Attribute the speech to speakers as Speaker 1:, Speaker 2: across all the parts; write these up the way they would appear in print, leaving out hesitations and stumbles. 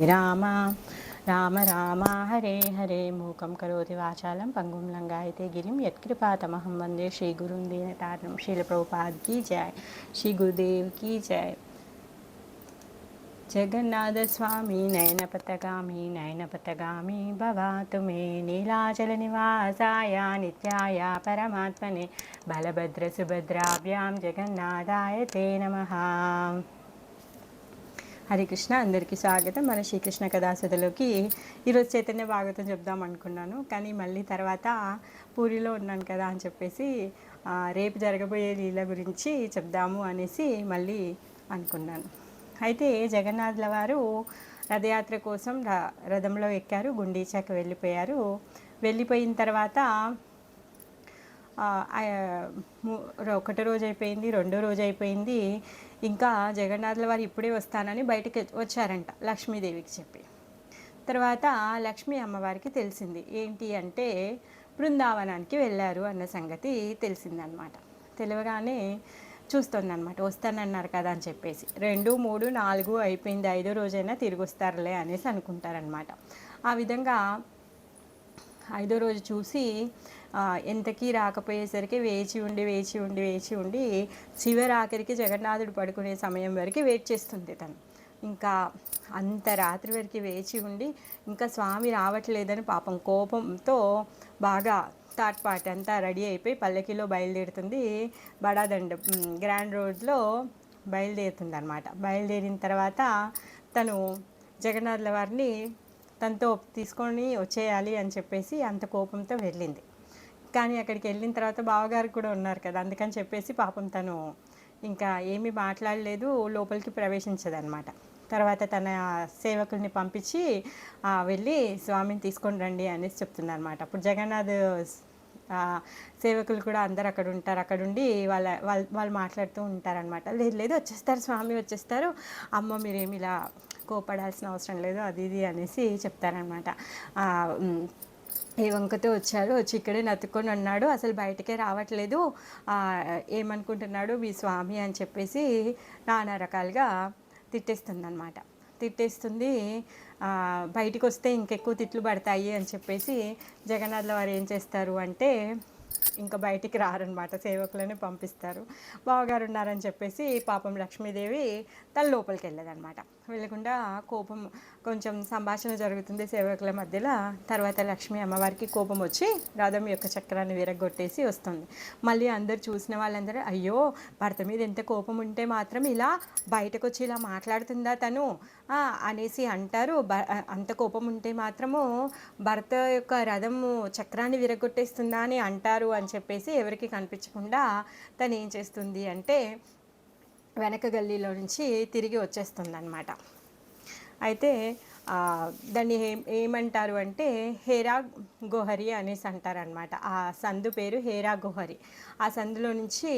Speaker 1: రామ రామ రామ హరే హరే మూకం కరోతి వాచాలం పంగుం లంగాయతే గిరిం యత్కృపాతమహం వందే శ్రీ గురుం దీనతారణం శ్రీల ప్రభుపాద్ की जय श्री गुरुदेव की जय जगन्नाथ स्वामी नयन पथगामी भवातु मे नीलाचल निवासाय नित्याय परमात्मने बलभद्र सुभद्राभ्यां जगन्नाथाय ते नमः। హరే కృష్ణ, అందరికీ స్వాగతం. మన శ్రీకృష్ణ కథాసతలోకి ఈరోజు చైతన్య భాగవతం చెప్దాం అనుకున్నాను, కానీ మళ్ళీ తర్వాత పూరిలో ఉన్నాను కదా అని చెప్పేసి రేపు జరగబోయే లీల గురించి చెప్దాము అనేసి మళ్ళీ అనుకున్నాను. అయితే జగన్నాథుల వారు రథయాత్ర కోసం రథంలో ఎక్కారు, గుండీచాకి వెళ్ళిపోయారు. వెళ్ళిపోయిన తర్వాత ఒకటో రోజు అయిపోయింది, రెండో రోజు అయిపోయింది. ఇంకా జగన్నాథుల వారు ఇప్పుడే వస్తానని బయటకు వచ్చారంట లక్ష్మీదేవికి చెప్పి. తర్వాత లక్ష్మీ అమ్మవారికి తెలిసింది ఏంటి అంటే బృందావనానికి వెళ్ళారు అన్న సంగతి తెలిసిందనమాట. తెలియగానే చూస్తుందన్నమాట, వస్తానన్నారు కదా అని చెప్పేసి. 2, 3, 4 అయిపోయింది, 5వ రోజైనా తిరిగి వస్తారులే అనేసి అనుకుంటారనమాట. ఆ విధంగా 5వ రోజు చూసి ఎంతకీ రాకపోయేసరికి వేచి ఉండి చివరి ఆఖరికి జగన్నాథుడు పడుకునే సమయం వరకు వెయిట్ చేస్తుంది తను. ఇంకా అంత రాత్రి వరకు వేచి ఉండి ఇంకా స్వామి రావట్లేదని పాపం కోపంతో బాగా తాట్పాటి అంతా రెడీ అయిపోయి పల్లకిలో బయలుదేరుతుంది. బడాదండ గ్రాండ్ రోడ్లో బయలుదేరుతుంది అనమాట. బయలుదేరిన తర్వాత తను జగన్నాథుల వారిని తనతో తీసుకొని వచ్చేయాలి అని చెప్పేసి అంత కోపంతో వెళ్ళింది. కానీ అక్కడికి వెళ్ళిన తర్వాత బావగారు కూడా ఉన్నారు కదా, అందుకని చెప్పేసి పాపం తను ఇంకా ఏమీ మాట్లాడలేదు, లోపలికి ప్రవేశించదనమాట. తర్వాత తన సేవకుల్ని పంపించి వెళ్ళి స్వామిని తీసుకొని రండి అనేసి చెప్తుంది అనమాట. అప్పుడు జగన్నాథ్ సేవకులు కూడా అందరు అక్కడ ఉంటారు. అక్కడుండి వాళ్ళు మాట్లాడుతూ ఉంటారనమాట. లేదు వచ్చేస్తారు, స్వామి వచ్చేస్తారు, అమ్మ మీరేమి ఇలా కోపడాల్సిన అవసరం లేదు, అది ఇది అనేసి చెప్తారనమాట. ఏ వంకతో వచ్చాడు, వచ్చి ఇక్కడే నత్తుకొని ఉన్నాడు, అసలు బయటకే రావట్లేదు, ఏమనుకుంటున్నాడు మీ స్వామి అని చెప్పేసి నానా రకాలుగా తిట్టేస్తుంది. బయటికి వస్తే ఇంకెక్కువ తిట్లు పడతాయి అని చెప్పేసి జగన్నాథుల వారు ఏం చేస్తారు అంటే ఇంకా బయటికి రారనమాట, సేవకులని పంపిస్తారు. బావగారు ఉన్నారని చెప్పేసి పాపం లక్ష్మీదేవి తన లోపలికి వెళ్ళదనమాట. వెళ్ళకుండా కోపం కొంచెం సంభాషణ జరుగుతుంది సేవకుల మధ్యలో. తర్వాత లక్ష్మీ అమ్మవారికి కోపం వచ్చి రథం యొక్క చక్రాన్ని విరగొట్టేసి వస్తుంది. మళ్ళీ అందరు చూసిన వాళ్ళందరూ అయ్యో భర్త మీద ఎంత కోపం ఉంటే మాత్రం ఇలా బయటకు వచ్చి ఇలా మాట్లాడుతుందా తను అనేసి అంటారు. అంత కోపం ఉంటే మాత్రము భర్త యొక్క రథము చక్రాన్ని విరగొట్టేస్తుందా అని అంటారు అని చెప్పేసి ఎవరికి కనిపించకుండా తను ఏం చేస్తుంది అంటే వెనక గల్లీలో నుంచి తిరిగి వచ్చేస్తుంది అనమాట. అయితే దాన్ని ఏమంటారు అంటే హేరా గోహరి అనేసి అంటారనమాట. ఆ సందు పేరు హేరా గోహరి. ఆ సందులో నుంచి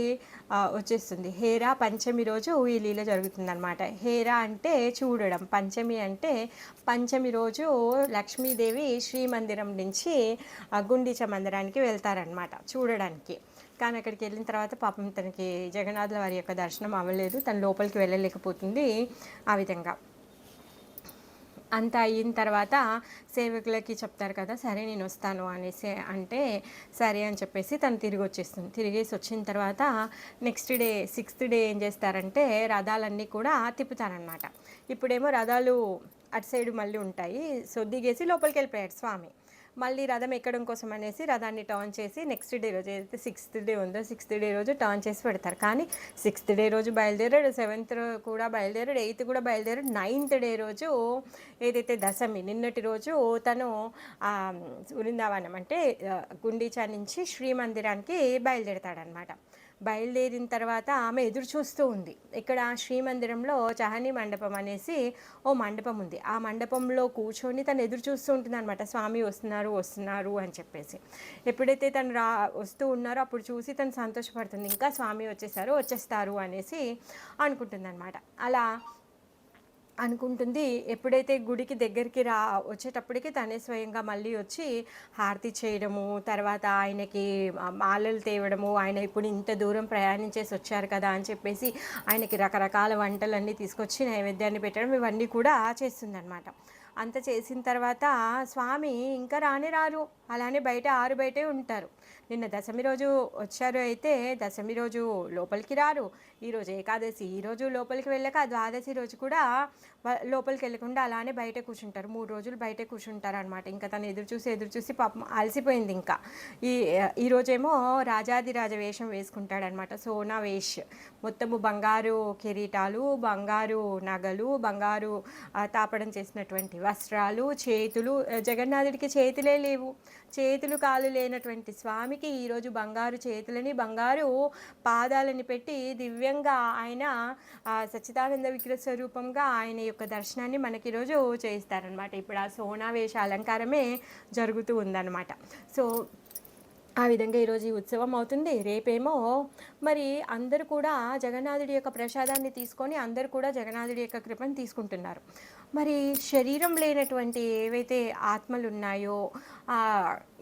Speaker 1: వచ్చేస్తుంది. హేరా పంచమి రోజు ఈ లీల జరుగుతుందనమాట. హేరా అంటే చూడడం, పంచమి అంటే పంచమి రోజు లక్ష్మీదేవి శ్రీమందిరం నుంచి గుండీచ మందిరానికి వెళ్తారనమాట చూడడానికి. కానీ అక్కడికి వెళ్ళిన తర్వాత పాపం తనకి జగన్నాథుల వారి యొక్క దర్శనం అవ్వలేదు, తను లోపలికి వెళ్ళలేకపోతుంది. ఆ విధంగా అంత అయిన తర్వాత సేవకులకి చెప్తారు కదా, సరే నేను వస్తాను అనేసి అంటే సరే అని చెప్పేసి తను తిరిగి వచ్చేస్తుంది. తిరిగేసి వచ్చిన తర్వాత నెక్స్ట్ డే 6th డే ఏం చేస్తారంటే రథాలన్నీ కూడా తిప్పుతారనమాట. ఇప్పుడేమో రథాలు అటు సైడు మళ్ళీ ఉంటాయి, సో దిగేసి లోపలికి వెళ్ళిపోయాడు స్వామి. మళ్ళీ రథం ఎక్కడం కోసం అనేసి రథాన్ని టర్న్ చేసి నెక్స్ట్ డే రోజు ఏదైతే 6th డే ఉందో 6th డే రోజు టర్న్ చేసి పెడతారు. కానీ 6th డే రోజు బయలుదేరాడు, 7th కూడా బయలుదేరాడు, 8th కూడా బయలుదేరాడు, 9th డే రోజు ఏదైతే దశమి నిన్నటి రోజు తను వృందావనం అంటే గుండీచా నుంచి శ్రీమందిరానికి బయలుదేరతాడనమాట. బయలుదేరిన తర్వాత ఆమె ఎదురు చూస్తూ ఉంది. ఇక్కడ శ్రీమందిరంలో చహనీ మండపం అనేసి ఓ మండపం ఉంది. ఆ మండపంలో కూర్చొని తను ఎదురు చూస్తూ ఉంటుంది అనమాట, స్వామి వస్తున్నారు అని చెప్పేసి. ఎప్పుడైతే తను వస్తూ ఉన్నారో అప్పుడు చూసి తను సంతోషపడుతుంది, ఇంకా స్వామి వచ్చేస్తారు అనేసి అనుకుంటుంది అనమాట. అలా అనుకుంటుంది. ఎప్పుడైతే గుడికి దగ్గరికి వచ్చేటప్పటికి తనే స్వయంగా మళ్ళీ వచ్చి హారతి చేయడము, తర్వాత ఆయనకి మాలలు తేవడము, ఆయన ఇప్పుడు ఇంత దూరం ప్రయాణించేసి వచ్చారు కదా అని చెప్పేసి ఆయనకి రకరకాల వంటలన్నీ తీసుకొచ్చి నైవేద్యాన్ని పెట్టడం ఇవన్నీ కూడా చేస్తుందనమాట. అంత చేసిన తర్వాత స్వామి ఇంకా రానే రారు. అలానే బయట ఆరు బయటే ఉంటారు. నిన్న దశమి రోజు వచ్చారు, అయితే దశమి రోజు లోపలికి రారు. ఈరోజు ఏకాదశి, ఈరోజు లోపలికి వెళ్ళక ద్వాదశి రోజు కూడా లోపలికి వెళ్ళకుండా అలానే బయట కూర్చుంటారు. 3 రోజులు బయటే కూర్చుంటారు అనమాట. ఇంకా తను ఎదురు చూసి పాపం అలసిపోయింది. ఇంకా ఈరోజేమో రాజాదిరాజ వేషం వేసుకుంటాడనమాట. సోనా వేష్, మొత్తము బంగారు కిరీటాలు, బంగారు నగలు, బంగారు తాపడం చేసినటువంటి వస్త్రాలు, చేతులు. జగన్నాథుడికి చేతులే లేవు, చేతులు కాలు లేనటువంటి స్వామికి ఈరోజు బంగారు చేతులని, బంగారు పాదాలని పెట్టి దివ్యంగా ఆయన సచ్చిదానంద విగ్రహ స్వరూపంగా ఆయన యొక్క దర్శనాన్ని మనకి ఈరోజు చేయిస్తారనమాట. ఇప్పుడు ఆ సోనావేష అలంకారమే జరుగుతూ ఉందన్నమాట. సో ఆ విధంగా ఈరోజు ఈ ఉత్సవం అవుతుంది. రేపేమో మరి అందరూ కూడా జగన్నాథుడి యొక్క ప్రసాదాన్ని తీసుకొని అందరూ కూడా జగన్నాథుడి యొక్క కృపను తీసుకుంటున్నారు. మరి శరీరం లేనటువంటి ఏవైతే ఆత్మలు ఉన్నాయో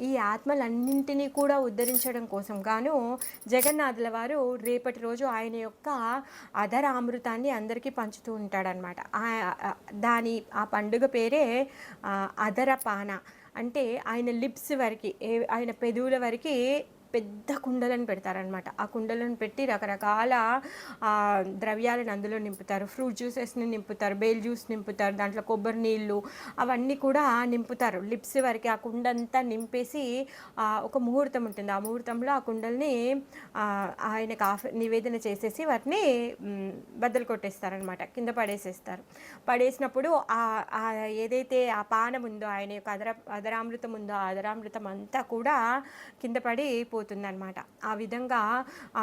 Speaker 1: ఈ ఆత్మలన్నింటినీ కూడా ఉద్ధరించడం కోసం గాను జగన్నాథుల వారు రేపటి రోజు ఆయన యొక్క అధరామృతాన్ని అందరికీ పంచుతూ ఉంటాడనమాట. ఆ పండుగ పేరే అధరపాన. అంటే ఆయన లిప్స్ వరకు, ఆయన పెదవుల వరకు పెద్ద కుండలను పెడతారనమాట. ఆ కుండలను పెట్టి రకరకాల ద్రవ్యాలను అందులో నింపుతారు. ఫ్రూట్ జ్యూసెస్ని నింపుతారు, బేల్ జ్యూస్ నింపుతారు, దాంట్లో కొబ్బరి నీళ్ళు అవన్నీ కూడా నింపుతారు. లిప్స్ వరకు ఆ కుండ అంతా నింపేసి ఒక ముహూర్తం ఉంటుంది. ఆ ముహూర్తంలో ఆ కుండల్ని ఆయనకు నివేదన చేసేసి వాటిని బద్దలు కొట్టేస్తారనమాట, కింద పడేసేస్తారు. పడేసినప్పుడు ఏదైతే ఆ పానం ఉందో, ఆయన యొక్క అధరామృతం ఉందో, ఆ అధరామృతం అంతా కూడా కింద పడి పోతుందన్నమాట. ఆ విధంగా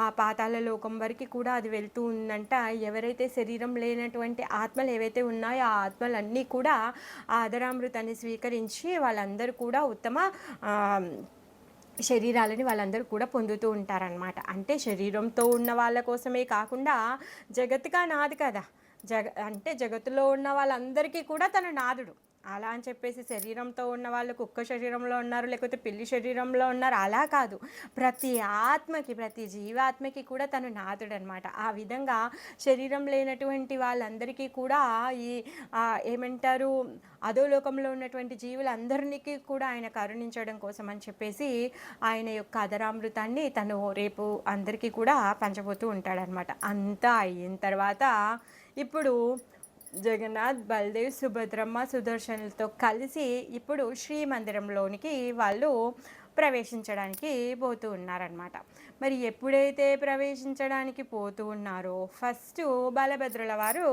Speaker 1: ఆ పాతాళ లోకం వరకు కూడా అది వెళ్తూ ఉందంట. ఎవరైతే శరీరం లేనటువంటి ఆత్మలు ఏవైతే ఉన్నాయో ఆ ఆత్మలన్నీ కూడా ఆ అధరామృతాన్ని స్వీకరించి వాళ్ళందరూ కూడా ఉత్తమ శరీరాలని వాళ్ళందరూ కూడా పొందుతూ ఉంటారనమాట. అంటే శరీరంతో ఉన్న వాళ్ళ కోసమే కాకుండా జగత్తుగా నాది కదా, అంటే జగత్తులో ఉన్న వాళ్ళందరికీ కూడా తన నాదుడు. అలా అని చెప్పేసి శరీరంతో ఉన్న వాళ్ళు కుక్క శరీరంలో ఉన్నారు, లేకపోతే పిల్లి శరీరంలో ఉన్నారు, అలా కాదు. ప్రతి ఆత్మకి, ప్రతి జీవాత్మకి కూడా తను నాథుడు అనమాట. ఆ విధంగా శరీరం లేనటువంటి వాళ్ళందరికీ కూడా ఈ ఏమంటారు అధోలోకంలో ఉన్నటువంటి జీవులందరికీ కూడా ఆయన కరుణించడం కోసం అని చెప్పేసి ఆయన యొక్క అధరామృతాన్ని తను రేపు అందరికీ కూడా పంచబోతూ ఉంటాడనమాట. అంతా అయిన తర్వాత ఇప్పుడు జగన్నాథ్, బల్దేవ్, సుభద్రమ్మ, సుదర్శనులతో కలిసి ఇప్పుడు శ్రీమందిరంలోనికి వాళ్ళు ప్రవేశించడానికి పోతూ ఉన్నారనమాట. మరి ఎప్పుడైతే ప్రవేశించడానికి పోతూ ఉన్నారో ఫస్ట్ బలభద్రుల వారు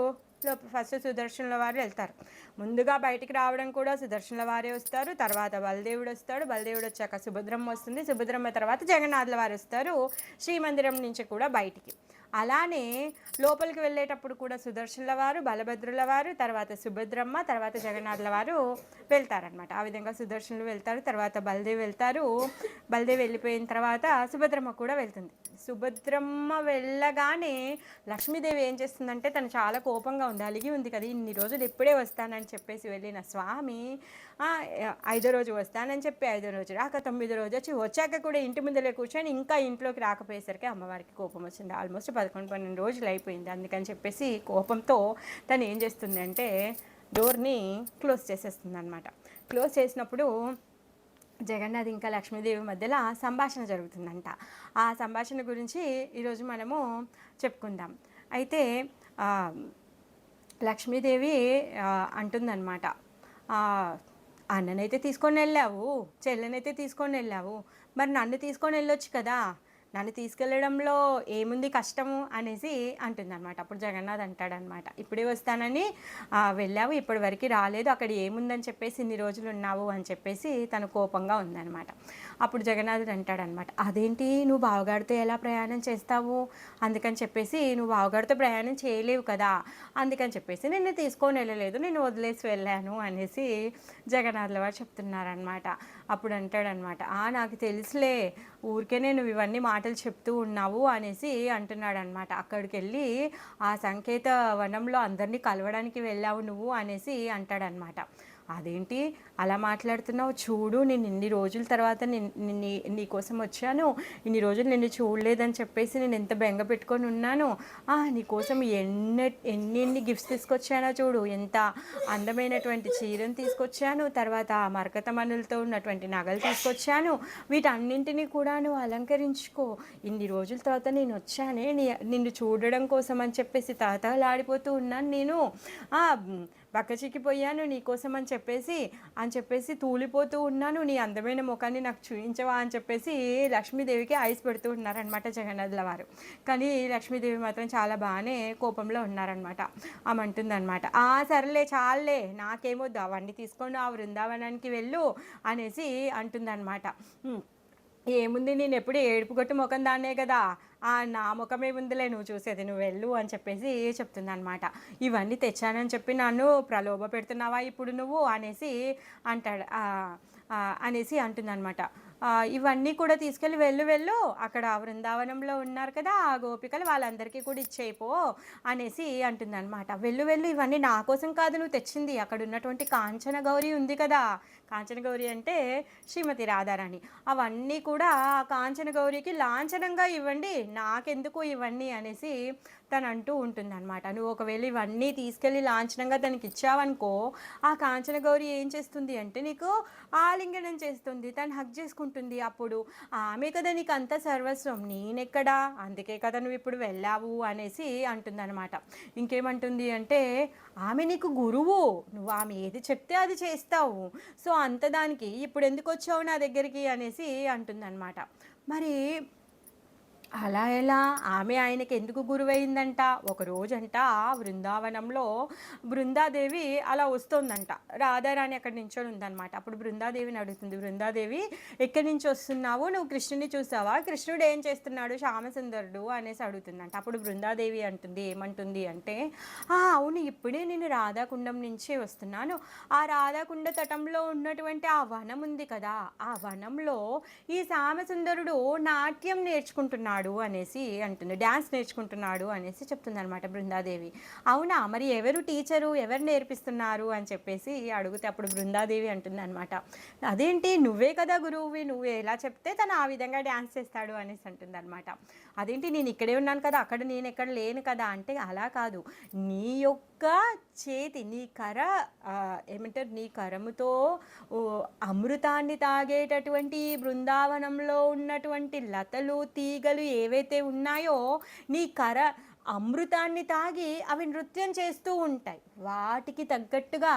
Speaker 1: ఫస్ట్ సుదర్శనుల వారు వెళ్తారు. ముందుగా బయటికి రావడం కూడా సుదర్శనుల వారే వస్తారు, తర్వాత బలదేవుడు వస్తాడు, బలదేవుడు వచ్చాక సుభద్రమ్మ వస్తుంది, సుభద్రమ్మ తర్వాత జగన్నాథుల వారు వస్తారు శ్రీమందిరం నుంచి కూడా బయటికి. అలానే లోపలికి వెళ్ళేటప్పుడు కూడా సుదర్శనుల వారు, బలభద్రుల వారు, తర్వాత సుభద్రమ్మ, తర్వాత జగన్నాథుల వారు వెళ్తారనమాట. ఆ విధంగా సుదర్శనులు వెళ్తారు, తర్వాత బలదేవ్ వెళ్తారు. బలదేవ్ వెళ్ళిపోయిన తర్వాత సుభద్రమ్మ కూడా వెళ్తుంది. సుభద్రమ్మ వెళ్ళగానే లక్ష్మీదేవి ఏం చేస్తుందంటే, తను చాలా కోపంగా ఉంది, అలిగి ఉంది కదా, ఇన్ని రోజులు ఎప్పుడే వస్తానని చెప్పేసి వెళ్ళిన స్వామి 5వ రోజు వస్తానని చెప్పి 5వ రోజు రాక 9వ రోజు వచ్చాక కూడా ఇంటి ముందరే కూర్చొని ఇంకా ఇంట్లోకి రాకపోయేసరికి అమ్మవారికి కోపం వచ్చింది. ఆల్మోస్ట్ 11-12 రోజులు అయిపోయింది. అందుకని చెప్పేసి కోపంతో తను ఏం చేస్తుంది అంటే డోర్ని క్లోజ్ చేసేస్తుంది అనమాట. క్లోజ్ చేసినప్పుడు జగన్నాథ్ ఇంకా లక్ష్మీదేవి మధ్యలో సంభాషణ జరుగుతుందంట. ఆ సంభాషణ గురించి ఈరోజు మనము చెప్పుకుందాం. అయితే లక్ష్మీదేవి అంటుందన్నమాట, అన్ననైతే తీసుకొని వెళ్ళావు, చెల్లెనైతే తీసుకొని వెళ్ళావు, మరి నన్ను తీసుకొని వెళ్ళొచ్చు కదా, నన్ను తీసుకెళ్ళడంలో ఏముంది కష్టము అనేసి అంటుందన్నమాట. అప్పుడు జగన్నాథ్ అంటాడనమాట, ఇప్పుడే వస్తానని వెళ్ళావు, ఇప్పటి వరకు రాలేదు, అక్కడ ఏముందని చెప్పేసి ఇన్ని రోజులు ఉన్నావు అని చెప్పేసి తను కోపంగా ఉందన్నమాట. అప్పుడు జగన్నాథుడు అంటాడనమాట, అదేంటి నువ్వు బావగారితో ఎలా ప్రయాణం చేస్తావు, అందుకని చెప్పేసి నువ్వు బావగారితో ప్రయాణం చేయలేవు కదా, అందుకని చెప్పేసి నిన్ను తీసుకొని వెళ్ళలేదు, నేను వదిలేసి వెళ్ళాను అనేసి జగన్నాథుల వారు చెప్తున్నారనమాట. అప్పుడు అంటాడనమాట, నాకు తెలుసులే, ఊరికేనే నువ్వు ఇవన్నీ మాటలు చెప్తూ ఉన్నావు అనేసి అంటున్నాడనమాట. అక్కడికెళ్ళి ఆ సంకేత వనంలో అందరినీ కలవడానికి వెళ్ళావు నువ్వు అనేసి అంటాడనమాట. అదేంటి అలా మాట్లాడుతున్నావు, చూడు నేను ఇన్ని రోజుల తర్వాత నీకోసం వచ్చాను, ఇన్ని రోజులు నిన్ను చూడలేదని చెప్పేసి నేను ఎంత బెంగ పెట్టుకొని ఉన్నాను, నీకోసం ఎన్ని గిఫ్ట్స్ తీసుకొచ్చానో చూడు, ఎంత అందమైనటువంటి చీరను తీసుకొచ్చాను, తర్వాత మరకత మనులతో ఉన్నటువంటి నగలు తీసుకొచ్చాను, వీటన్నింటినీ కూడా నువ్వు అలంకరించుకో, ఇన్ని రోజుల తర్వాత నేను వచ్చానే నిన్ను చూడడం కోసం అని చెప్పేసి తహతహలాడిపోతూ ఉన్నాను నేను, బక్కచిక్కిపోయాను నీకోసం అని చెప్పేసి తూలిపోతూ ఉన్నాను, నీ అందమైన ముఖాన్ని నాకు చూపించవా అని చెప్పేసి లక్ష్మీదేవికి ఐస్ పెడుతూ ఉన్నారనమాట జగన్నాథుల వారు. కానీ లక్ష్మీదేవి మాత్రం చాలా బాగానే కోపంలో ఉన్నారనమాట. ఆమె అంటుందన్నమాట, సర్లే చాలే, నాకేమొద్దు, అవన్నీ తీసుకొని ఆ బృందావనానికి వెళ్ళు అనేసి అంటుందన్నమాట. ఏముంది, నేను ఎప్పుడు ఏడుపు కొట్టి ముఖం దాన్నే కదా, నా ముఖమే ముందులే నువ్వు చూసేది, నువ్వు వెళ్ళు అని చెప్పేసి చెప్తుంది అనమాట. ఇవన్నీ తెచ్చానని చెప్పి నన్ను ప్రలోభ పెడుతున్నావా ఇప్పుడు నువ్వు అనేసి అంటుందన్నమాట. ఇవన్నీ కూడా తీసుకెళ్ళి వెళ్ళు, అక్కడ బృందావనంలో ఉన్నారు కదా ఆ గోపికలు, వాళ్ళందరికీ కూడా ఇచ్చేయిపో అనేసి అంటుందన్నమాట. వెళ్ళు, ఇవన్నీ నా కోసం కాదు నువ్వు తెచ్చింది, అక్కడ ఉన్నటువంటి కాంచన గౌరి ఉంది కదా, కాంచన గౌరి అంటే శ్రీమతి రాధారాణి, అవన్నీ కూడా ఆ కాంచన గౌరికి లాంఛనంగా ఇవ్వండి, నాకెందుకు ఇవన్నీ అనేసి తను అంటూ ఉంటుందన్నమాట. నువ్వు ఒకవేళ ఇవన్నీ తీసుకెళ్ళి లాంఛనంగా తనకి ఇచ్చావనుకో, ఆ కాంచన గౌరి ఏం చేస్తుంది అంటే నీకు ఆలింగనం చేస్తుంది, తను హక్ చేసుకుంటుంది, అప్పుడు ఆమె కదా నీకు అంత సర్వస్వం, నేనెక్కడా, అందుకే కదా నువ్వు ఇప్పుడు వెళ్ళావు అనేసి అంటుందన్నమాట. ఇంకేమంటుంది అంటే, ఆమె నీకు గురువు, నువ్వు ఆమె ఏది చెప్తే అది చేస్తావు, సో అంత దానికి ఇప్పుడు ఎందుకు వచ్చావు నా దగ్గరికి అనేసి అంటుందన్నమాట. మరి అలా ఎలా, ఆమె ఆయనకి ఎందుకు గురువైందంట? ఒక రోజంట బృందావనంలో బృందాదేవి అలా వస్తుందంట, రాధారాణి అక్కడి నించొని ఉందన్నమాట. అప్పుడు బృందాదేవిని అడుగుతుంది, బృందాదేవి ఎక్కడి నుంచి వస్తున్నావు, నువ్వు కృష్ణుని చూసావా, కృష్ణుడు ఏం చేస్తున్నాడు శ్యామసుందరుడు అనేసి అడుగుతుందంట. అప్పుడు బృందాదేవి ఏమంటుంది అంటే, అవును, ఇప్పుడే నేను రాధాకుండం నుంచి వస్తున్నాను, ఆ రాధాకుండ తటంలో ఉన్నటువంటి ఆ వనం ఉంది కదా, ఆ వనంలో ఈ శ్యామసుందరుడు నాట్యం నేర్చుకుంటున్నాడు అనేసి అంటుంది, డ్యాన్స్ నేర్చుకుంటున్నాడు అనేసి చెప్తుంది అనమాట బృందాదేవి. అవునా, మరి ఎవరు టీచరు, ఎవరు నేర్పిస్తున్నారు అని చెప్పేసి అడిగితే అప్పుడు బృందాదేవి అంటుంది అనమాట, అదేంటి నువ్వే కదా గురువువి, నువ్వు ఎలా చెప్తే తను ఆ విధంగా డ్యాన్స్ చేస్తాడు అనేసి అంటుంది అనమాట. అదేంటి నేను ఇక్కడే ఉన్నాను కదా, అక్కడ నేను ఎక్కడ లేను కదా అంటే, అలా కాదు, నీ యొక్క చేతి, నీ ఏమంటారు, నీ కరముతో అమృతాన్ని తాగేటటువంటి బృందావనంలో ఉన్నటువంటి లతలు తీగలు ఏవైతే ఉన్నాయో, నీ అమృతాన్ని తాగి అవి నృత్యం చేస్తూ ఉంటాయి, వాటికి తగ్గట్టుగా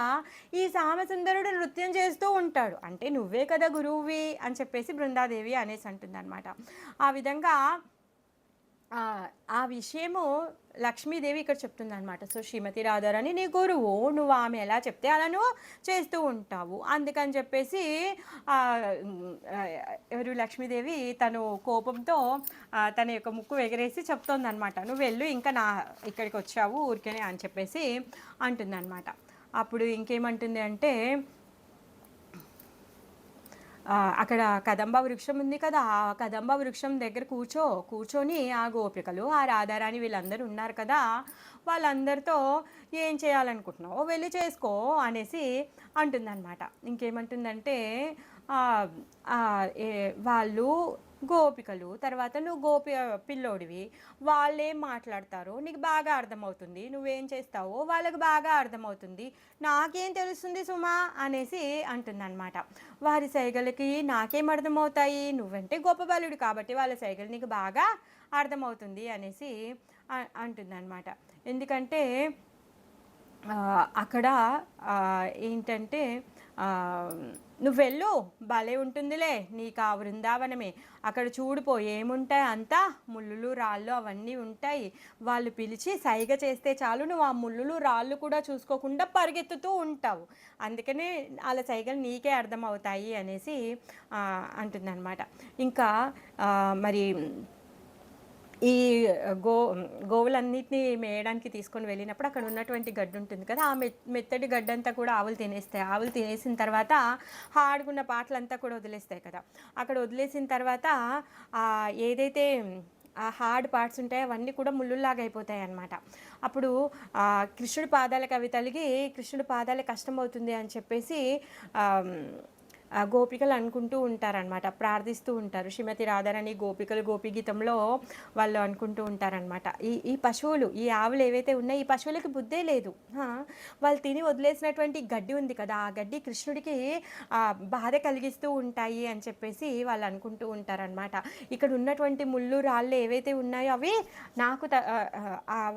Speaker 1: ఈ శ్యామసుందరుడు నృత్యం చేస్తూ ఉంటాడు, అంటే నువ్వే కదా గురువువి అని చెప్పేసి బృందాదేవి అనేసి అంటుందన్నమాట. ఆ విధంగా ఆ విషయము లక్ష్మీదేవి ఇక్కడ చెప్తుంది అనమాట. సో శ్రీమతి రాధారాణి నీ గురువు, నువ్వు ఆమె ఎలా చెప్తే అలా నువ్వు చేస్తూ ఉంటావు, అందుకని చెప్పేసి ఎవరు లక్ష్మీదేవి తను కోపంతో తన యొక్క ముక్కు ఎగరేసి చెప్తోందనమాట, నువ్వు వెళ్ళు, ఇంకా ఇక్కడికి వచ్చావు ఊరికేనే అని చెప్పేసి అంటుందన్నమాట. అప్పుడు ఇంకేమంటుంది అంటే, అక్కడ కదంబ వృక్షం ఉంది కదా, ఆ కదంబ వృక్షం దగ్గర కూర్చొని ఆ గోపికలు, ఆ రాధారాణి వీళ్ళందరూ ఉన్నారు కదా, వాళ్ళందరితో ఏం చేయాలనుకుంటున్నావు వెళ్ళి చేసుకో అనేసి అంటుందన్నమాట. ఇంకేమంటుందంటే, వాళ్ళు గోపికలు, తర్వాత నువ్వు పిల్లోడివి, వాళ్ళేం మాట్లాడతారో నీకు బాగా అర్థమవుతుంది, నువ్వేం చేస్తావో వాళ్ళకి బాగా అర్థమవుతుంది, నాకేం తెలుస్తుంది సుమా అనేసి అంటుందన్నమాట. వారి సైగలకి నాకేం అర్థమవుతాయి, నువ్వంటే గొప్ప బాలుడు కాబట్టి వాళ్ళ సైగలు నీకు బాగా అర్థమవుతుంది అనేసి అంటుందన్నమాట. ఎందుకంటే అక్కడ ఏంటంటే, నువ్వు వెళ్ళు, భలే ఉంటుందిలే నీకు ఆ బృందావనమే, అక్కడ చూడిపో ఏముంటాయి, అంతా ముళ్ళులు రాళ్ళు అవన్నీ ఉంటాయి, వాళ్ళు పిలిచి సైగ చేస్తే చాలు నువ్వు ఆ ముళ్ళులు రాళ్ళు కూడా చూసుకోకుండా పరిగెత్తుతూ ఉంటావు, అందుకనే వాళ్ళ సైగలు నీకే అర్థమవుతాయి అనేసి అంటుందన్నమాట. ఇంకా మరి ఈ గో గోవులన్నిటిని మేయడానికి తీసుకొని వెళ్ళినప్పుడు అక్కడ ఉన్నటువంటి గడ్డి ఉంటుంది కదా, ఆ మెత్తటి గడ్డంతా కూడా ఆవులు తినేస్తాయి. ఆవులు తినేసిన తర్వాత ఆడుకున్న పాటలంతా కూడా వదిలేస్తాయి కదా. అక్కడ వదిలేసిన తర్వాత ఏదైతే ఆ హార్డ్ పార్ట్స్ ఉంటాయో అవన్నీ కూడా ముళ్ళులాగా అయిపోతాయి అన్నమాట. అప్పుడు కృష్ణుడి పాదాలకు అవి తలిగి కృష్ణుడి పాదాలే కష్టమవుతుంది అని చెప్పేసి గోపికలు అనుకుంటూ ఉంటారనమాట, ప్రార్థిస్తూ ఉంటారు. శ్రీమతి రాధారాణి గోపికలు గోపీగీతంలో వాళ్ళు అనుకుంటూ ఉంటారనమాట. ఈ పశువులు, ఈ ఆవులు ఏవైతే ఉన్నాయో ఈ పశువులకి బుద్ధే లేదు. వాళ్ళు తిని వదిలేసినటువంటి గడ్డి ఉంది కదా, ఆ గడ్డి కృష్ణుడికి బాధ కలిగిస్తూ ఉంటాయి అని చెప్పేసి వాళ్ళు అనుకుంటూ ఉంటారనమాట. ఇక్కడ ఉన్నటువంటి ముళ్ళు రాళ్ళు ఏవైతే ఉన్నాయో అవి నాకు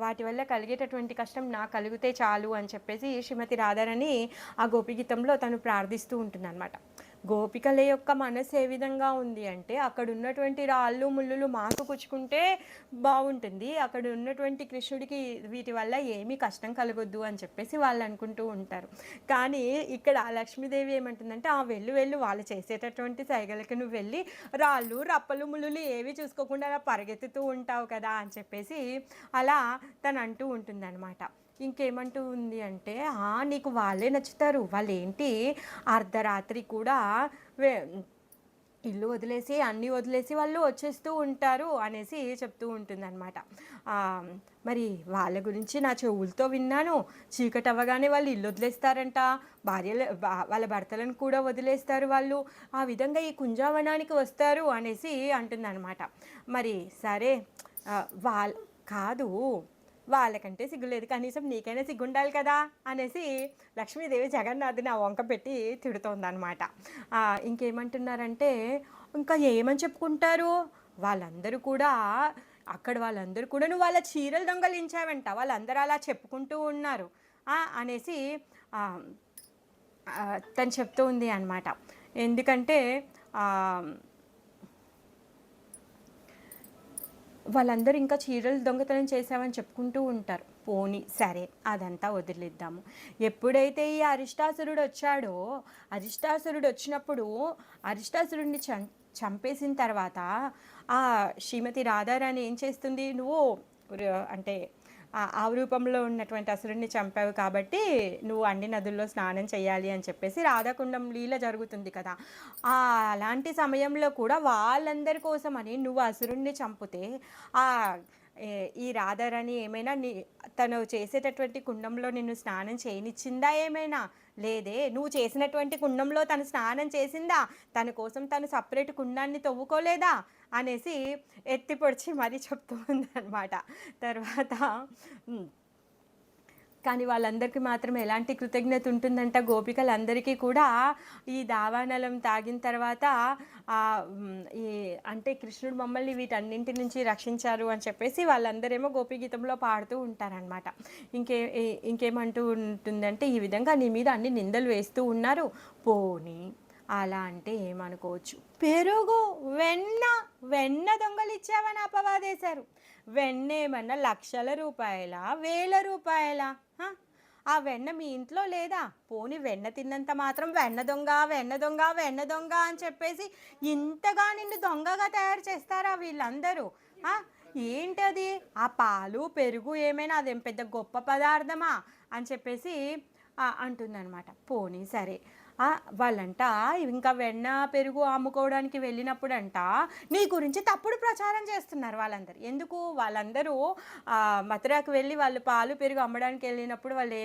Speaker 1: వాటి వల్ల కలిగేటటువంటి కష్టం నాకు కలిగితే చాలు అని చెప్పేసి శ్రీమతి రాధారాణి ఆ గోపీగీతంలో తను ప్రార్థిస్తూ ఉంటుందన్నమాట. గోపికల యొక్క మనసు ఏ విధంగా ఉంది అంటే, అక్కడ ఉన్నటువంటి రాళ్ళు ముళ్ళులు మాకు కుచ్చుకుంటే బాగుంటుంది, అక్కడ ఉన్నటువంటి కృష్ణుడికి వీటి వల్ల ఏమీ కష్టం కలగొద్దు అని చెప్పేసి వాళ్ళు అనుకుంటూ ఉంటారు. కానీ ఇక్కడ లక్ష్మీదేవి ఏమంటుందంటే, వెళ్ళు వెళ్ళు, వాళ్ళు చేసేటటువంటి సైగలకి నువ్వు వెళ్ళి రాళ్ళు రప్పలు ముళ్ళులు ఏవి చూసుకోకుండా అలా పరిగెత్తుతూ ఉంటావు కదా అని చెప్పేసి అలా తను అంటూ ఉంటుందన్నమాట. ఇంకేమంటూ ఉంది అంటే, నీకు వాళ్ళే నచ్చుతారు, వాళ్ళు ఏంటి అర్ధరాత్రి కూడా ఇల్లు వదిలేసి అన్నీ వదిలేసి వాళ్ళు వచ్చేస్తూ ఉంటారు అనేసి చెప్తూ ఉంటుందన్నమాట. మరి వాళ్ళ గురించి నా చెవులతో విన్నాను, చీకటి అవ్వగానే వాళ్ళు ఇల్లు వదిలేస్తారంట, వాళ్ళ భర్తలను కూడా వదిలేస్తారు వాళ్ళు, ఆ విధంగా ఈ కుంజావనానికి వస్తారు అనేసి అంటుందన్నమాట. మరి సరే, కాదు, వాళ్ళకంటే సిగ్గులేదు, కనీసం నీకైనా సిగ్గుండాలి కదా అనేసి లక్ష్మీదేవి జగన్నాథుని ఆ వంక పెట్టి తిడుతోందనమాట. ఇంకేమంటున్నారంటే, ఇంకా ఏమని చెప్పుకుంటారు వాళ్ళందరూ కూడా, అక్కడ వాళ్ళందరూ కూడా నువ్వు వాళ్ళ చీరలు దొంగలించావంట, వాళ్ళందరూ అలా చెప్పుకుంటూ ఉన్నారు అనేసి తను చెప్తూ ఉంది అనమాట. ఎందుకంటే వాళ్ళందరూ ఇంకా చీరలు దొంగతనం చేసామని చెప్పుకుంటూ ఉంటారు. పోనీ సరే, అదంతా వదిలేద్దాము. ఎప్పుడైతే ఈ అరిష్టాసురుడు వచ్చాడో, అరిష్టాసురుడు వచ్చినప్పుడు అరిష్టాసురుడిని చంపేసిన తర్వాత శ్రీమతి రాధారాణి ఏం చేస్తుంది, నువ్వు అంటే ఆ రూపంలో ఉన్నటువంటి అసురుడిని చంపావు కాబట్టి నువ్వు అన్ని నదుల్లో స్నానం చేయాలి అని చెప్పేసి రాధాకుండం లీల జరుగుతుంది కదా. అలాంటి సమయంలో కూడా వాళ్ళందరి కోసమని నువ్వు అసురుడిని చంపితే ఈ రాధారాణి ఏమైనా తను చేసేటటువంటి కుండంలో నిన్ను స్నానం చేయనిచ్చిందా? ఏమైనా లేదే. నువ్వు చేసినటువంటి కుండంలో తను స్నానం చేసిందా? తన కోసం తను సపరేట్ కుండాన్ని తవ్వుకోలేదా అనేసి ఎత్తి పొడిచి మరీ చెప్తూ ఉందన్నమాట. తర్వాత కానీ వాళ్ళందరికీ మాత్రం ఎలాంటి కృతజ్ఞత ఉంటుందంట, గోపికలందరికీ కూడా ఈ దావానలం తాగిన తర్వాత అంటే కృష్ణుడు మమ్మల్ని వీటన్నింటి నుంచి రక్షించారు అని చెప్పేసి వాళ్ళందరేమో గోపీగీతంలో పాడుతూ ఉంటారనమాట. ఇంకేమంటూ ఉంటుందంటే, ఈ విధంగా నీ మీద అన్ని నిందలు వేస్తూ ఉన్నారు, పోనీ అలా అంటే ఏమనుకోవచ్చు, పెరుగు వెన్న దొంగలు ఇచ్చావని అపవాదేశారు. వెన్న ఏమన్నా లక్షల రూపాయల, వేల రూపాయల? ఆ వెన్న మీ ఇంట్లో లేదా? పోనీ వెన్న తిన్నంత మాత్రం వెన్న దొంగ అని చెప్పేసి ఇంతగా నిన్ను దొంగగా తయారు చేస్తారా వీళ్ళందరూ? ఏంటది? ఆ పాలు పెరుగు ఏమైనా అదేం పెద్ద గొప్ప పదార్థమా అని చెప్పేసి అంటుందన్నమాట. పోనీ సరే, వాళ్ళంట ఇంకా వెన్న పెరుగు అమ్ముకోవడానికి వెళ్ళినప్పుడంట నీ గురించి తప్పుడు ప్రచారం చేస్తున్నారు వాళ్ళందరూ. ఎందుకు? వాళ్ళందరూ మథురాకు వెళ్ళి వాళ్ళు పాలు పెరుగు అమ్మడానికి వెళ్ళినప్పుడు వాళ్ళు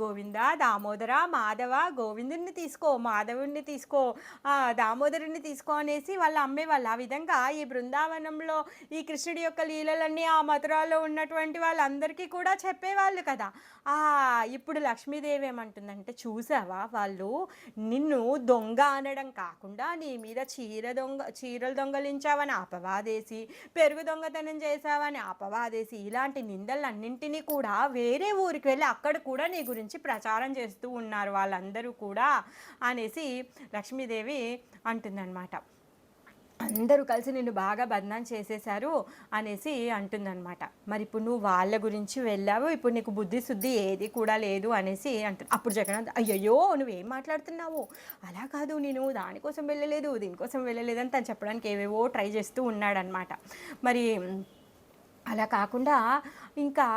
Speaker 1: గోవింద, దామోదర, మాధవ, గోవిందుని తీసుకో, మాధవుడిని తీసుకో, దామోదరుని తీసుకో అనేసి వాళ్ళు అమ్మేవాళ్ళు. ఆ విధంగా ఈ బృందావనంలో ఈ కృష్ణుడి యొక్క లీలలన్నీ ఆ మథురాలో ఉన్నటువంటి వాళ్ళందరికీ కూడా చెప్పేవాళ్ళు కదా. ఇప్పుడు లక్ష్మీదేవి ఏమంటుందంటే, చూసావా వాళ్ళు నిన్ను దొంగ అనడం కాకుండా నీ మీద చీరలు దొంగలించావని అపవాదేసి, పెరుగు దొంగతనం చేసావని అపవాదేసి, ఇలాంటి నిందలన్నింటినీ కూడా వేరే ఊరికి వెళ్ళి అక్కడ కూడా నీ గురించి ప్రచారం చేస్తూ ఉన్నారు వాళ్ళందరూ కూడా అనేసి లక్ష్మీదేవి అంటుందన్నమాట. అందరూ కలిసి నిన్ను బాగా బదనాం చేసేశారు అనేసి అంటుందన్నమాట. మరి ఇప్పుడు నువ్వు వాళ్ళ గురించి వెళ్ళావు, ఇప్పుడు నీకు బుద్ధి శుద్ధి ఏది కూడా లేదు అనేసి అంటుంది. అప్పుడు జగన్నాథ్, అయ్యయ్యో నువ్వేం మాట్లాడుతున్నావు, అలా కాదు, నేను దానికోసం వెళ్ళలేదు, దీనికోసం వెళ్ళలేదు అని తను చెప్పడానికి ఏవేవో ట్రై చేస్తూ ఉన్నాడనమాట. మరి అలా కాకుండా ఇంకా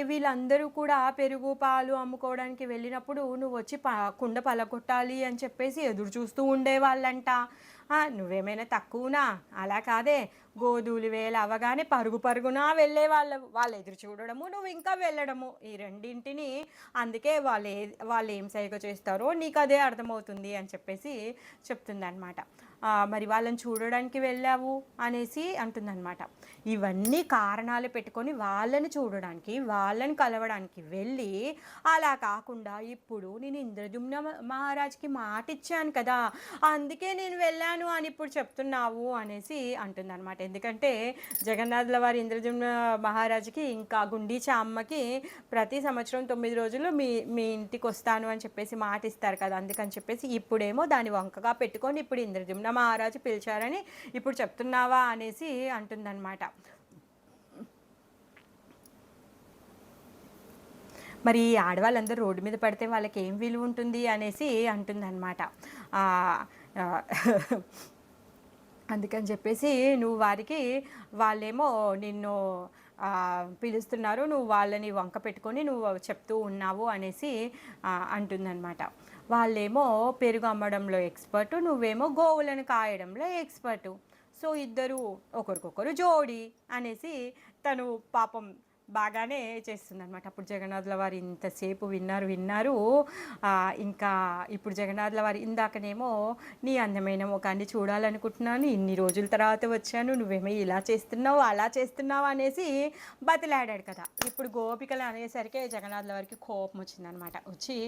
Speaker 1: వీళ్ళందరూ కూడా పెరుగు, పాలు అమ్ముకోవడానికి వెళ్ళినప్పుడు నువ్వొచ్చి కుండ పలగొట్టాలి అని చెప్పేసి ఎదురు చూస్తూ ఉండేవాళ్ళంట. నువ్వేమైనా తక్కువనా? అలా కాదే, గోధూళి వేళ అవ్వగానే పరుగు పరుగున వెళ్ళేవాళ్ళు. వాళ్ళు ఎదురు చూడడము, నువ్వు ఇంకా వెళ్ళడము. ఈ రెండింటిని అందుకే వాళ్ళేం సైగ చేస్తారో నీకదే అర్థమవుతుంది అని చెప్పేసి చెప్తుందనమాట. మరి వాళ్ళని చూడడానికి వెళ్ళావు అనేసి అంటుందన్నమాట. ఇవన్నీ కారణాలు పెట్టుకొని వాళ్ళని చూడడానికి, వాళ్ళని కలవడానికి వెళ్ళి, అలా కాకుండా ఇప్పుడు నేను ఇంద్రద్యుమ్న మహారాజ్కి మాట ఇచ్చాను కదా, అందుకే నేను వెళ్ళాను అని ఇప్పుడు చెప్తున్నావు అనేసి అంటుందన్నమాట. ఎందుకంటే జగన్నాథుల వారి ఇంద్రద్యుమ్న మహారాజుకి ఇంకా గుండీచా అమ్మకి ప్రతి సంవత్సరం 9 రోజులు మీ మీ ఇంటికి వస్తాను అని చెప్పేసి మాట ఇస్తారు కదా, అందుకని చెప్పేసి ఇప్పుడేమో దాని వంకగా పెట్టుకొని ఇప్పుడు ఇంద్రద్యుమ్న మహారాజు పిలిచారని ఇప్పుడు చెప్తున్నావా అనేసి అంటుందన్నమాట. మరి ఆడవాళ్ళందరూ రోడ్డు మీద పడితే వాళ్ళకి ఏం విలువ ఉంటుంది అనేసి అంటుందన్నమాట. అందుకని చెప్పేసి నువ్వు వాళ్ళేమో నిన్ను పిలుస్తున్నారు, నువ్వు వాళ్ళని వంక పెట్టుకొని నువ్వు చెప్తూ ఉన్నావు అనేసి అంటుందన్నమాట. వాళ్ళేమో పెరుగు అమ్మడంలో ఎక్స్పర్టు, నువ్వేమో గోవులను కాయడంలో ఎక్స్పర్టు. సో ఇద్దరు ఒకరికొకరు జోడి అనేసి తను పాపం బాగానే చేస్తుందనమాట. అప్పుడు జగన్నాథుల వారు ఇంతసేపు విన్నారు. ఇంకా ఇప్పుడు జగన్నాథుల వారు ఇందాకనేమో నీ అందమైన ముఖాన్ని చూడాలనుకుంటున్నాను, ఇన్ని రోజుల తర్వాత వచ్చాను, నువ్వేమో ఇలా చేస్తున్నావు అలా చేస్తున్నావు అనేసి బతిలాడాడు కదా. ఇప్పుడు గోపికలు అనేసరికి జగన్నాథుల వారికి కోపం వచ్చిందనమాట. వచ్చి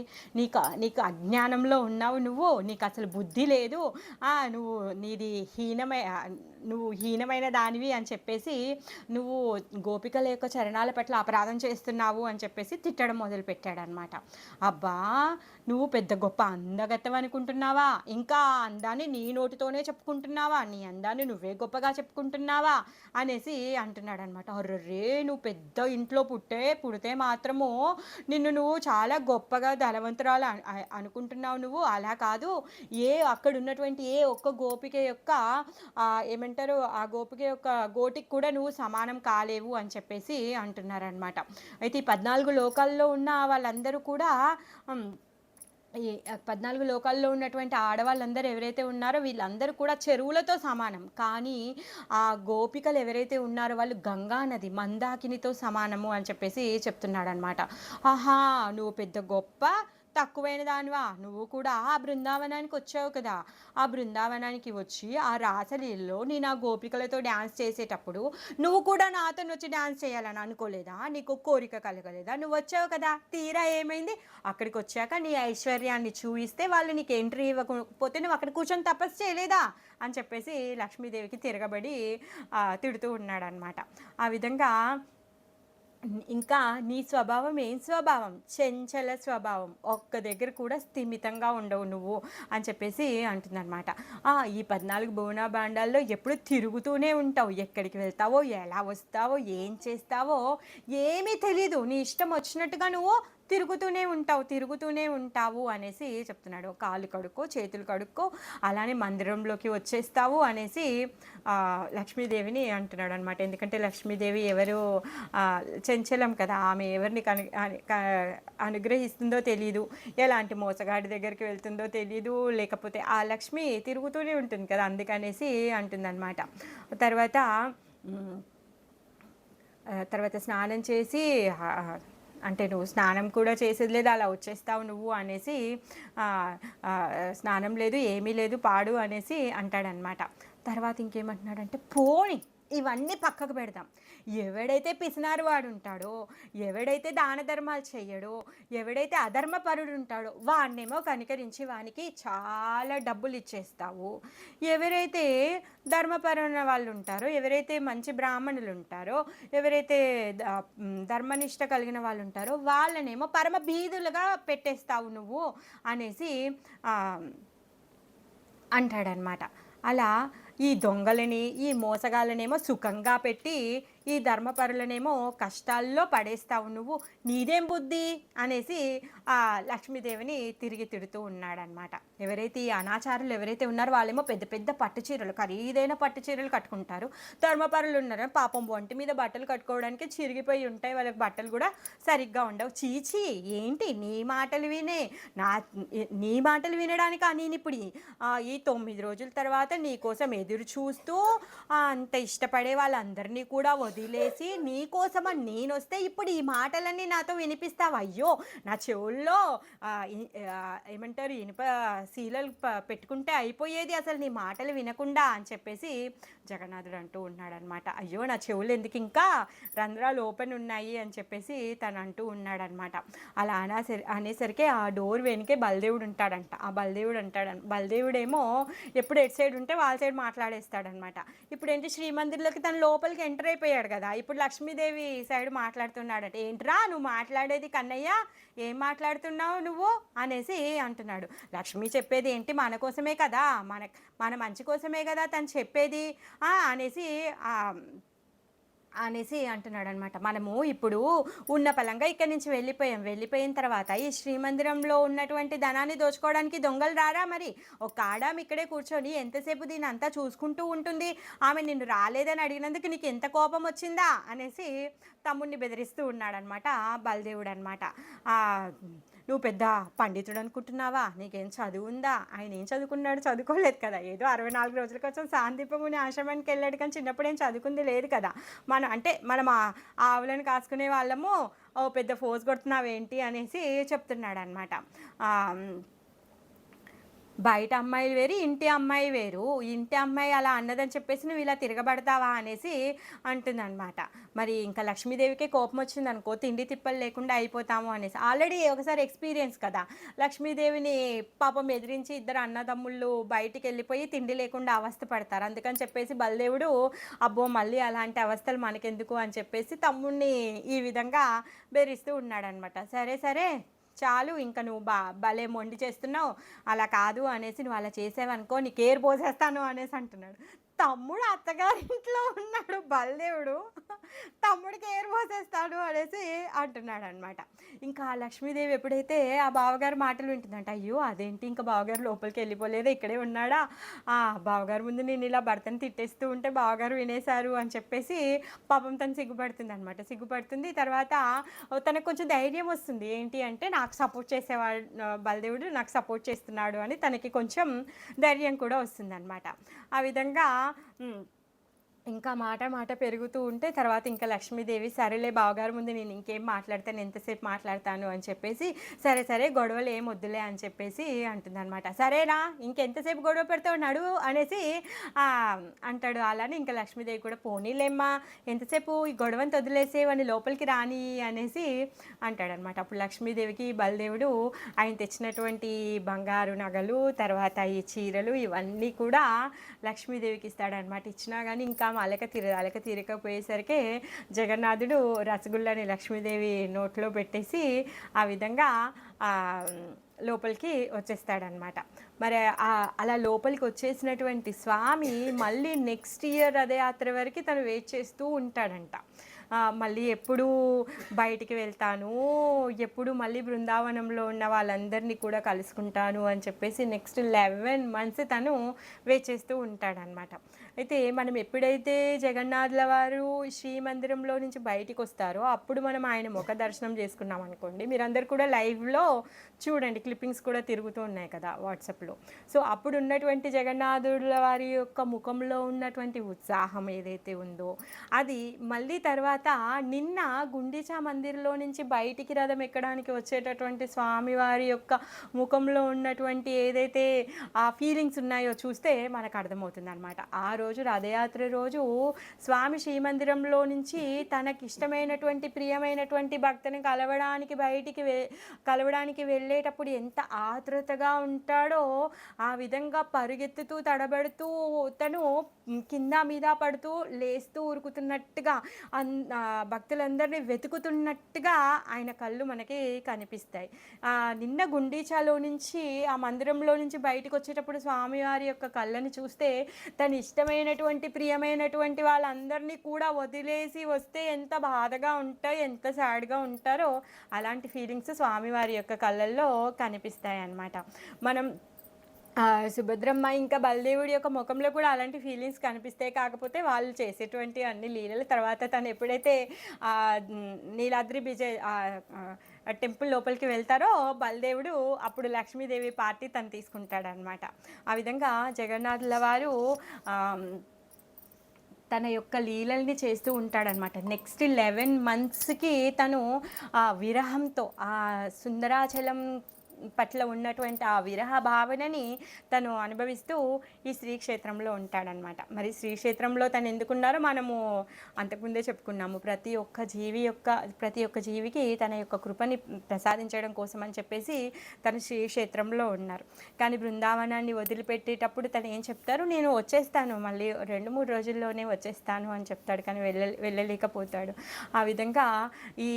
Speaker 1: నీకు అజ్ఞానంలో ఉన్నావు, నీకు అసలు బుద్ధి లేదు, నువ్వు హీనమైన దానివి అని చెప్పేసి నువ్వు గోపికల యొక్క చరణాల పట్ల అపరాధం చేస్తున్నావు అని చెప్పేసి తిట్టడం మొదలుపెట్టాడనమాట. అబ్బా, నువ్వు పెద్ద గొప్ప అందగత్తెం అనుకుంటున్నావా? ఇంకా అందాన్ని నీ నోటితోనే చెప్పుకుంటున్నావా? నీ అందాన్ని నువ్వే గొప్పగా చెప్పుకుంటున్నావా అనేసి అంటున్నాడనమాట. అర్రే, నువ్వు పెద్ద ఇంట్లో పుడితే మాత్రము నువ్వు చాలా గొప్పగా ధనవంతురాలు అనుకుంటున్నావు. నువ్వు అలా కాదు, అక్కడ ఉన్నటువంటి ఏ ఒక్క గోపిక యొక్క ఏమంటారు, ఆ గోపిక యొక్క గోటికి కూడా నువ్వు సమానం కాలేవు అని చెప్పేసి అంటున్నారనమాట. అయితే ఈ 14 లోకాల్లో ఉన్న వాళ్ళందరూ కూడా ఈ 14 లోకాల్లో ఉన్నటువంటి ఆడవాళ్ళందరూ ఎవరైతే ఉన్నారో వీళ్ళందరూ కూడా చెరువులతో సమానం. కానీ ఆ గోపికలు ఎవరైతే ఉన్నారో వాళ్ళు గంగా నది మందాకినితో సమానము అని చెప్పేసి చెప్తున్నాడనమాట. ఆహా, నువ్వు పెద్ద గొప్ప తక్కువైన దానివా? నువ్వు కూడా ఆ బృందావనానికి వచ్చావు కదా, ఆ బృందావనానికి వచ్చి ఆ రాసలీలలో నేను ఆ గోపికలతో డ్యాన్స్ చేసేటప్పుడు నువ్వు కూడా నాతో వచ్చి డ్యాన్స్ చేయాలని అనుకోలేదా? నీకు కోరిక కలగలేదా? నువ్వు వచ్చావు కదా, తీరా ఏమైంది? అక్కడికి వచ్చాక నీ ఐశ్వర్యాన్ని చూయిస్తే వాళ్ళు నీకు ఎంట్రీ ఇవ్వకపోతే నువ్వు అక్కడ కూర్చొని తపస్సు చేయలేదా అని చెప్పేసి లక్ష్మీదేవికి తిరగబడి తిడుతూ ఉన్నాడనమాట. ఆ విధంగా ఇంకా నీ స్వభావం ఏం స్వభావం? చెంచల స్వభావం, ఒక్క దగ్గర కూడా స్థిమితంగా ఉండవు నువ్వు అని చెప్పేసి అంటుందన్నమాట. ఈ 14 భువన భాండాల్లో ఎప్పుడు తిరుగుతూనే ఉంటావు, ఎక్కడికి వెళ్తావో, ఎలా వస్తావో, ఏం చేస్తావో ఏమీ తెలీదు, నీ ఇష్టం వచ్చినట్టుగా నువ్వు తిరుగుతూనే ఉంటావు అనేసి చెప్తున్నాడు. కాళ్ళు కడుక్కో, చేతులు కడుక్కో, అలానే మందిరంలోకి వచ్చేస్తావు అనేసి లక్ష్మీదేవిని అంటున్నాడు అనమాట. ఎందుకంటే లక్ష్మీదేవి ఎవరు చంచలం కదా, ఆమె ఎవరిని అనుగ్రహిస్తుందో తెలీదు, ఎలాంటి మోసగాడి దగ్గరికి వెళ్తుందో తెలీదు, లేకపోతే ఆ లక్ష్మి తిరుగుతూనే ఉంటుంది కదా, అందుకనేసి అంటుందన్నమాట. తర్వాత స్నానం చేసి అంటే నువ్వు స్నానం కూడా చేసేది లేదు, అలా వచ్చేస్తావు నువ్వు అనేసి స్నానం లేదు, ఏమీ లేదు, పాడు అనేసి అంటాడనమాట. తర్వాత ఇంకేమంటున్నాడంటే, పోని ఇవన్నీ పక్కకు పెడదాం, ఎవడైతే పిసినారు వాడు ఉంటాడో, ఎవడైతే దాన ధర్మాలు చెయ్యడో, ఎవడైతే అధర్మపరుడు ఉంటాడో వాడినేమో కనికరించి వానికి చాలా డబ్బులు ఇచ్చేస్తావు, ఎవరైతే ధర్మపరమైన వాళ్ళు ఉంటారో, ఎవరైతే మంచి బ్రాహ్మణులు ఉంటారో, ఎవరైతే ధర్మనిష్ట కలిగిన వాళ్ళు ఉంటారో వాళ్ళనేమో పరమ బీదులుగా పెట్టేస్తావు నువ్వు అనేసి అంటాడనమాట. అలా ఈ దొంగలని, ఈ మోసగాళ్ళనేమో సుఖంగా పెట్టి ఈ ధర్మపరులనేమో కష్టాల్లో పడేస్తావు నువ్వు, నీదేం బుద్ధి అనేసి ఆ లక్ష్మీదేవిని తిరిగి తిడుతూ ఉన్నాడనమాట. ఎవరైతే ఈ అనాచారులు ఎవరైతే ఉన్నారో వాళ్ళేమో పెద్ద పెద్ద పట్టు చీరలు, ఖరీదైన పట్టు చీరలు కట్టుకుంటారు. ధర్మపరులు ఉన్నారు పాపం ఒంటి మీద బట్టలు కట్టుకోవడానికి చిరిగిపోయి ఉంటాయి, వాళ్ళకి బట్టలు కూడా సరిగ్గా ఉండవు. చీచి ఏంటి నీ మాటలు వినే నా నీ మాటలు వినడానికి నేను ఇప్పుడు ఈ 9 రోజుల తర్వాత నీ కోసం ఎదురు చూస్తూ అంత ఇష్టపడే వాళ్ళందరినీ కూడా వదిలేసి నీ కోసమని నేను వస్తే ఇప్పుడు ఈ మాటలన్నీ నాతో వినిపిస్తావు? అయ్యో నా చెవుల్లో ఏమంటారు ఇనుప శీలలు పెట్టుకుంటే అయిపోయేది అసలు నీ మాటలు వినకుండా అని చెప్పేసి జగన్నాథుడు అంటూ ఉన్నాడనమాట. అయ్యో నా చెవులు ఎందుకు ఇంకా రంధ్రాలు ఓపెన్ ఉన్నాయి అని చెప్పేసి తను అంటూ ఉన్నాడనమాట. అలా అనేసరికి ఆ డోర్ వెనుకే బలదేవుడు ఉంటాడంట. ఆ బలదేవుడేమో ఎప్పుడు ఎటు సైడ్ ఉంటే వాళ్ళ సైడ్ మాట్లాడేస్తాడనమాట. ఇప్పుడు ఏంటి శ్రీమందిర్లోకి తను లోపలికి ఎంటర్ అయిపోయాడు కదా, ఇప్పుడు లక్ష్మీదేవి సైడ్ మాట్లాడుతున్నాడంటే ఏంట్రా నువ్వు మాట్లాడేది కన్నయ్య, ఏం మాట్లాడుతున్నావు నువ్వు అనేసి అంటున్నాడు. లక్ష్మి చెప్పేది ఏంటి మన కోసమే కదా, మన మంచి కోసమే కదా తను చెప్పేది అనేసి అంటున్నాడు అనమాట. మనము ఇప్పుడు ఉన్న పలంగా ఇక్కడి నుంచి వెళ్ళిపోయిన తర్వాత ఈ శ్రీమందిరంలో ఉన్నటువంటి ధనాన్ని దోచుకోవడానికి దొంగలు రారా? మరి ఒక ఆడామి ఇక్కడే కూర్చొని ఎంతసేపు దీని అంతా చూసుకుంటూ ఉంటుంది, ఆమె నిన్ను రాలేదని అడిగినందుకు నీకు ఎంత కోపం వచ్చిందా అనేసి తమ్ముడిని బెదిరిస్తూ ఉన్నాడనమాట బలదేవుడు అనమాట. నువ్వు పెద్ద పండితుడు అనుకుంటున్నావా, నీకేం చదువు ఉందా? ఆయన ఏం చదువుకున్నాడు? చదువుకోలేదు కదా, ఏదో 64 రోజుల కోసం శాంతిపముని ఆశ్రమానికి వెళ్ళాడు, కానీ చిన్నప్పుడు ఏం చదువుకుంది లేదు కదా. మనం ఆవులను కాసుకునే వాళ్ళము పెద్ద ఫోర్స్ కొడుతున్నావేంటి అనేసి చెప్తున్నాడు అనమాట. బయట అమ్మాయిలు వేరు, ఇంటి అమ్మాయి వేరు, ఇంటి అమ్మాయి అలా అన్నదని చెప్పేసి నువ్వు ఇలా తిరగబడతావా అనేసి అంటుందన్నమాట. మరి ఇంకా లక్ష్మీదేవికే కోపం వచ్చింది అనుకో, తిండి తిప్పలు లేకుండా అయిపోతాము అనేసి. ఆల్రెడీ ఒకసారి ఎక్స్పీరియన్స్ కదా, లక్ష్మీదేవిని పాపం ఎదిరించి ఇద్దరు అన్నదమ్ముళ్ళు బయటికి వెళ్ళిపోయి తిండి లేకుండా అవస్థ పడతారు. అందుకని చెప్పేసి బలదేవుడు అబ్బో మళ్ళీ అలాంటి అవస్థలు మనకెందుకు అని చెప్పేసి తమ్ముడిని ఈ విధంగా బెదిరిస్తూ ఉన్నాడనమాట. సరే చాలు ఇంకా నువ్వు భలే మొండి చేస్తున్నావు, అలా కాదు అనేసి నువ్వు అలా చేసావనుకో నీకు ఏరు పోసేస్తాను అనేసి అంటున్నాడు. తమ్ముడు అత్తగారింట్లో ఉన్నాడు బలదేవుడు, తమ్ముడికి ఏరు పోసేస్తాడు అనేసి అంటున్నాడు అనమాట. ఇంకా లక్ష్మీదేవి ఎప్పుడైతే ఆ బావగారు మాటలు వింటుందంట, అయ్యో అదేంటి ఇంకా బావగారు లోపలికి వెళ్ళిపోలేదు, ఇక్కడే ఉన్నాడా, బావగారు ముందు నేను ఇలా భర్తను తిట్టేస్తూ ఉంటే బావగారు వినేశారు అని చెప్పేసి పాపం తను సిగ్గుపడుతుంది అనమాట. సిగ్గుపడుతుంది, తర్వాత తనకు కొంచెం ధైర్యం వస్తుంది. ఏంటి అంటే నాకు సపోర్ట్ చేసేవాడు బలదేవుడు నాకు సపోర్ట్ చేస్తున్నాడు అని తనకి కొంచెం ధైర్యం కూడా వస్తుంది అనమాట. ఆ విధంగా ఇంకా మాట పెరుగుతూ ఉంటే తర్వాత ఇంకా లక్ష్మీదేవి సరేలే బావగారు ముందు నేను ఇంకేం మాట్లాడతాను, ఎంతసేపు మాట్లాడతాను అని చెప్పేసి సరే గొడవలు ఏం వద్దులే అని చెప్పేసి అంటుందన్నమాట. సరేనా ఇంకెంతసేపు గొడవ పెడతావు నడు అనేసి అంటాడు. అలానే ఇంకా లక్ష్మీదేవి కూడా పోనీలేమ్మా ఎంతసేపు ఈ గొడవని వదిలేసేవని లోపలికి రాని అనేసి అంటాడనమాట. అప్పుడు లక్ష్మీదేవికి బలదేవుడు ఆయన తెచ్చినటువంటి బంగారు నగలు, తర్వాత ఈ చీరలు ఇవన్నీ కూడా లక్ష్మీదేవికి ఇస్తాడనమాట. ఇచ్చినా కానీ ఇంకా అలక తీరకపోయేసరికి జగన్నాథుడు రసగుల్లాని లక్ష్మీదేవి నోట్లో పెట్టేసి ఆ విధంగా లోపలికి వచ్చేస్తాడనమాట. మరి అలా లోపలికి వచ్చేసినటువంటి స్వామి మళ్ళీ నెక్స్ట్ ఇయర్ రథయాత్ర వరకు తను వెయిట్ చేస్తూ ఉంటాడంట. మళ్ళీ ఎప్పుడు బయటికి వెళ్తాను, ఎప్పుడు మళ్ళీ బృందావనంలో ఉన్న వాళ్ళందరినీ కూడా కలుసుకుంటాను అని చెప్పేసి నెక్స్ట్ 11 months తను వెయిట్ చేస్తూ ఉంటాడనమాట. అయితే మనం ఎప్పుడైతే జగన్నాథుల వారు శ్రీమందిరంలో నుంచి బయటికి వస్తారో అప్పుడు మనం ఆయన ముఖ దర్శనం చేసుకున్నాం అనుకోండి, మీరందరూ కూడా లైవ్లో చూడండి, క్లిప్పింగ్స్ కూడా తిరుగుతూ ఉన్నాయి కదా వాట్సాప్లో. సో అప్పుడు ఉన్నటువంటి జగన్నాథుల వారి యొక్క ముఖంలో ఉన్నటువంటి ఉత్సాహం ఏదైతే ఉందో అది మళ్ళీ తర్వాత నిన్న గుండిచా మందిర్లో నుంచి బయటికి రథం ఎక్కడానికి వచ్చేటటువంటి స్వామివారి యొక్క ముఖంలో ఉన్నటువంటి ఏదైతే ఆ ఫీలింగ్స్ ఉన్నాయో చూస్తే మనకు అర్థమవుతుంది అనమాట. ఆ రోజు రథయాత్ర రోజు స్వామి శ్రీమందిరంలో నుంచి తనకి ఇష్టమైనటువంటి ప్రియమైనటువంటి భక్తుని కలవడానికి వెళ్ళేటప్పుడు ఎంత ఆతృతగా ఉంటాడో ఆ విధంగా పరుగెత్తుతూ తడబడుతూ తను కింద మీద పడుతూ లేస్తూ ఉరుకుతున్నట్టుగా భక్తులందరినీ వెతుకుతున్నట్టుగా ఆయన కళ్ళు మనకి కనిపిస్తాయి. నిన్న గుండీచాలో నుంచి ఆ మందిరంలో నుంచి బయటికొచ్చేటప్పుడు స్వామివారి యొక్క కళ్ళని చూస్తే తను ఇష్టమైనటువంటి, ప్రియమైనటువంటి వాళ్ళందరినీ కూడా వదిలేసి వస్తే ఎంత బాధగా ఉంటాయి, ఎంత సాడ్‌గా ఉంటారో అలాంటి ఫీలింగ్స్ స్వామివారి యొక్క కళ్ళల్లో కనిపిస్తాయన్నమాట. మనం సుభద్రమ్మ ఇంకా బలదేవుడి యొక్క ముఖంలో కూడా అలాంటి ఫీలింగ్స్ కనిపిస్తాయి. కాకపోతే వాళ్ళు చేసేటువంటి అన్ని లీలల తర్వాత తను ఎప్పుడైతే నీలాద్రి విజయ్ టెంపుల్ లోపలికి వెళ్తారో బలదేవుడు అప్పుడు లక్ష్మీదేవి పార్టీ తను తీసుకుంటాడనమాట. ఆ విధంగా జగన్నాథుల వారు తన యొక్క లీలల్ని చేస్తూ ఉంటాడనమాట. నెక్స్ట్ 11 మంత్స్‌కి తను విరహంతో సుందరాచలం పట్ల ఉన్నటువంటి ఆ విరహ భావనని తను అనుభవిస్తూ ఈ శ్రీక్షేత్రంలో ఉంటాడనమాట. మరి శ్రీక్షేత్రంలో తను ఎందుకున్నారో మనము అంతకుముందే చెప్పుకున్నాము. ప్రతి ఒక్క జీవికి తన యొక్క కృపని ప్రసాదించడం కోసం అని చెప్పేసి తను శ్రీక్షేత్రంలో ఉన్నారు. కానీ బృందావనాన్ని వదిలిపెట్టేటప్పుడు తను ఏం చెప్తారు, నేను వచ్చేస్తాను, మళ్ళీ 2-3 రోజుల్లోనే వచ్చేస్తాను అని చెప్తాడు. కానీ వెళ్ళలేకపోతాడు. ఆ విధంగా ఈ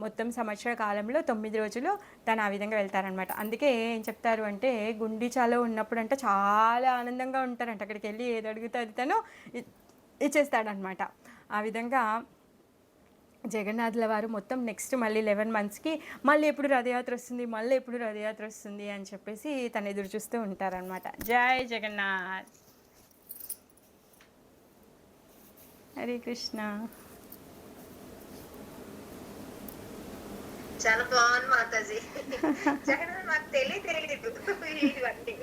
Speaker 1: మొత్తం సంవత్సర కాలంలో 9 రోజులు తను ఆ విధంగా వెళ్తారనమాట. అందుకే ఏం చెప్తారు అంటే గుండీచాలో ఉన్నప్పుడు అంటే చాలా ఆనందంగా ఉంటారంట. అక్కడికి వెళ్ళి ఏది అడిగితే అది తను ఇచ్చేస్తాడనమాట. ఆ విధంగా జగన్నాథుల వారు మొత్తం నెక్స్ట్ మళ్ళీ 11 మంత్స్‌కి మళ్ళీ ఎప్పుడు రథయాత్ర వస్తుంది అని చెప్పేసి తను ఎదురు చూస్తూ ఉంటారనమాట. జై జగన్నాథ్. హరే కృష్ణ.
Speaker 2: చాలా బాగుంది మాతాజీ. జగన్ మాకు తెలియదు ఇవన్నీ.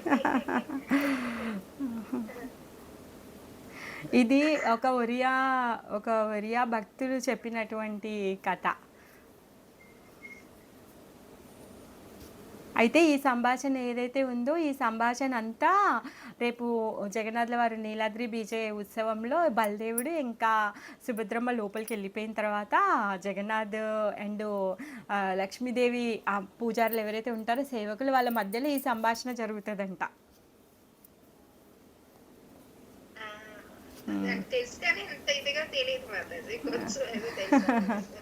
Speaker 1: ఇది ఒక ఒరియా భక్తులు చెప్పినటువంటి కథ. అయితే ఈ సంభాషణ ఏదైతే ఉందో ఈ సంభాషణ అంతా రేపు జగన్నాథుల వారు నీలాద్రి విజయ ఉత్సవంలో బలదేవుడు ఇంకా సుభద్రమ్మ లోపలికి వెళ్ళిపోయిన తర్వాత జగన్నాథ్ అండ్ లక్ష్మీదేవి ఆ పూజారులు ఎవరైతే ఉంటారో సేవకులు వాళ్ళ మధ్యలో ఈ సంభాషణ జరుగుతుందంట.
Speaker 2: తెలుసు కానీ ఇంత ఇదిగా తెలియదు మాతాజీ. కొంచెం తెలుసు.